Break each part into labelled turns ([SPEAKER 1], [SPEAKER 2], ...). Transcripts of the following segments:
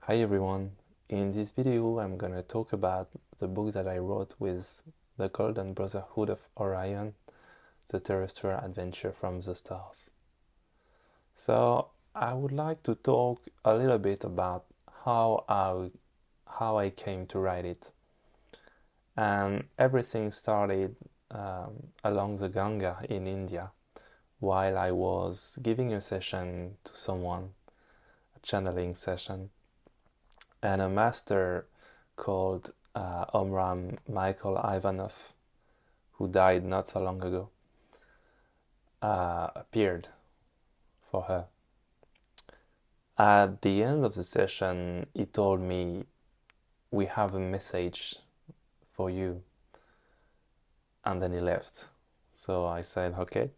[SPEAKER 1] Hi everyone, in this video I'm gonna talk about the book that I wrote with the Golden Brotherhood of Orion, the Terrestrial Adventure from the Stars. So I would like to talk a little bit about how I came to write it. And everything started along the Ganga in India while I was giving a session to someone, a channeling session, and a master called Omram Michael Ivanov, who died not so long ago, appeared for her. At the end of the session, he told me, "We have a message for you," and then he left. So I said, "Okay."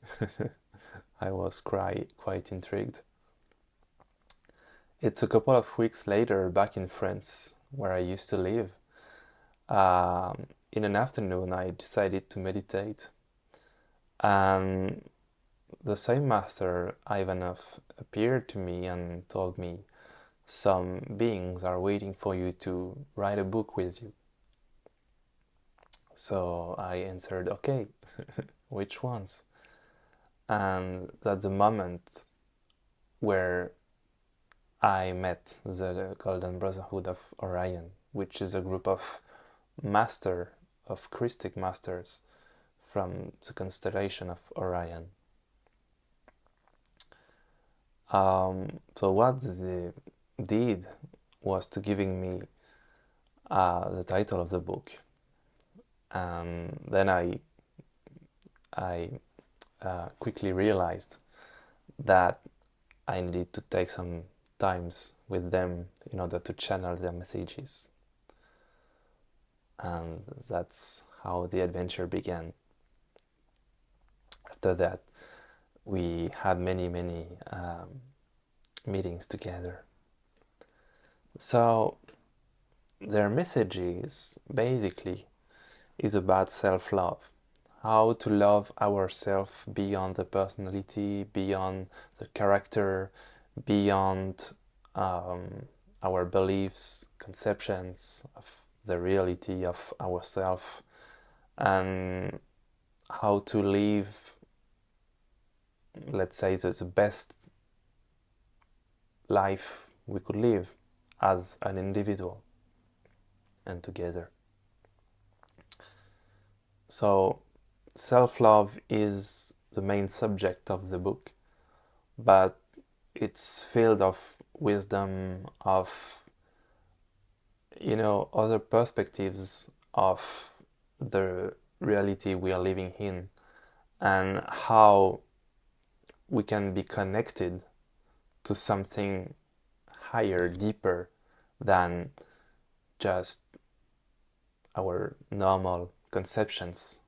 [SPEAKER 1] I was quite intrigued. It's a couple of weeks later, back in France, where I used to live. In an afternoon, I decided to meditate. And the same master, Ivanov, appeared to me and told me, "Some beings are waiting for you to write a book with you." So I answered, "Okay." Which ones? And that's the moment where I met the Golden Brotherhood of Orion, which is a group of Christic masters from the constellation of Orion. So what they did was to giving me the title of the book, and then I quickly realized that I needed to take some times with them in order to channel their messages, and that's how the adventure began. After that, we had many meetings together. So their messages basically is about self-love, how to love ourselves beyond the personality, beyond the character, beyond our beliefs, conceptions of the reality of ourselves, and how to live, let's say, the best life we could live as an individual and together. So self-love is the main subject of the book, but it's filled of wisdom, of other perspectives of the reality we are living in, and how we can be connected to something higher, deeper than just our normal conceptions,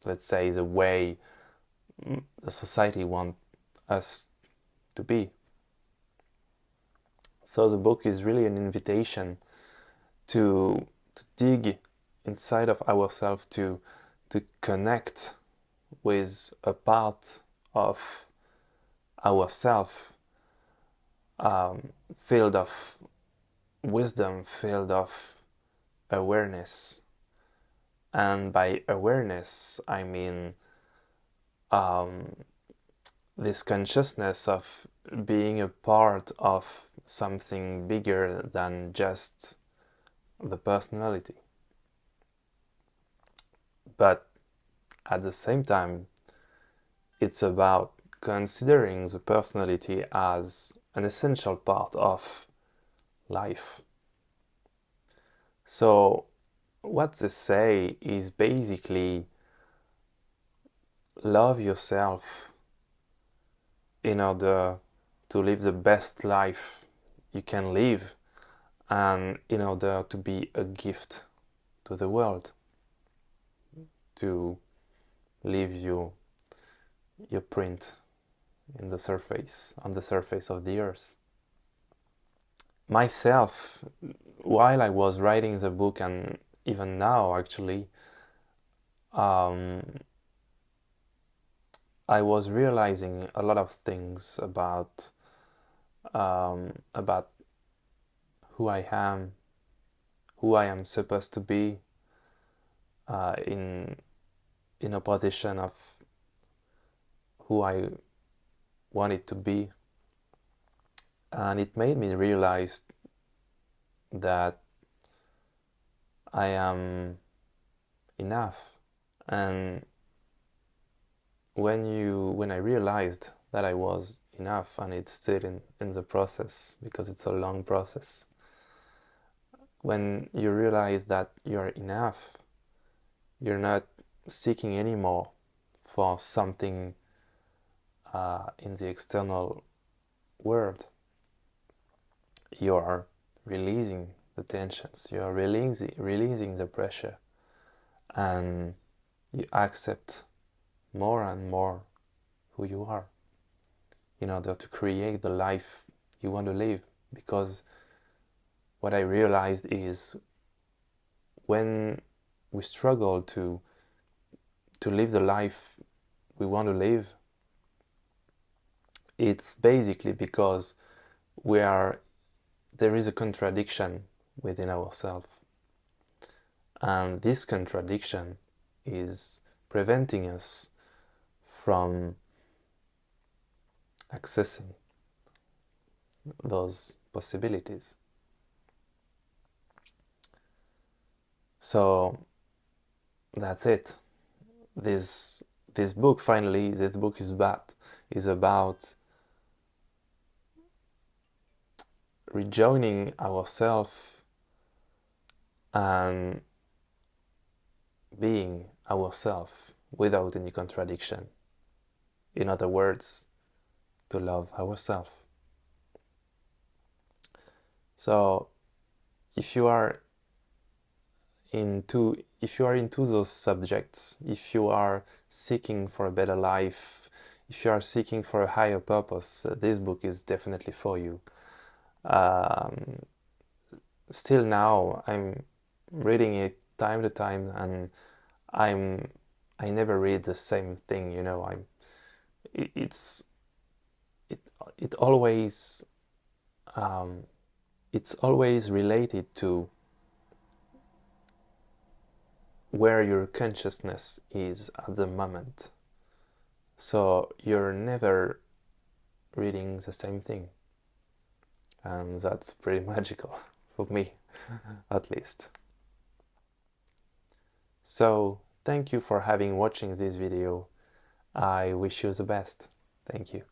[SPEAKER 1] let's say the way the society wants us to be. So the book is really an invitation to dig inside of ourselves, to connect with a part of ourselves, filled of wisdom, filled of awareness. And by awareness, I mean this consciousness of being a part of something bigger than just the personality. But at the same time, it's about considering the personality as an essential part of life. So what they say is basically love yourself in order to live the best life you can live, and in order to be a gift to the world, to leave your print on the surface of the earth. Myself, while I was writing the book, and even now actually, I was realizing a lot of things about who I am, who I am supposed to be, in opposition of who I wanted to be. And it made me realize that I am enough. And when I realized that I was enough, and it's still in the process because it's a long process, when you realize that you're enough, you're not seeking anymore for something in the external world. You're releasing the tensions, you're releasing the pressure, and you accept more and more who you are in order to create the life you want to live. Because what I realized is, when we struggle to live the life we want to live, it's basically because there is a contradiction within ourselves, and this contradiction is preventing us from accessing those possibilities. So that's it. This book is about rejoining ourselves and being ourselves without any contradiction. In other words, to love ourselves. So if you are into those subjects, if you are seeking for a better life, if you are seeking for a higher purpose, this book is definitely for you. Still now, I'm reading it time to time, and I never read the same thing. It's always it's always related to where your consciousness is at the moment. So you're never reading the same thing, and that's pretty magical for me, at least. So thank you for watching this video. I wish you the best. Thank you.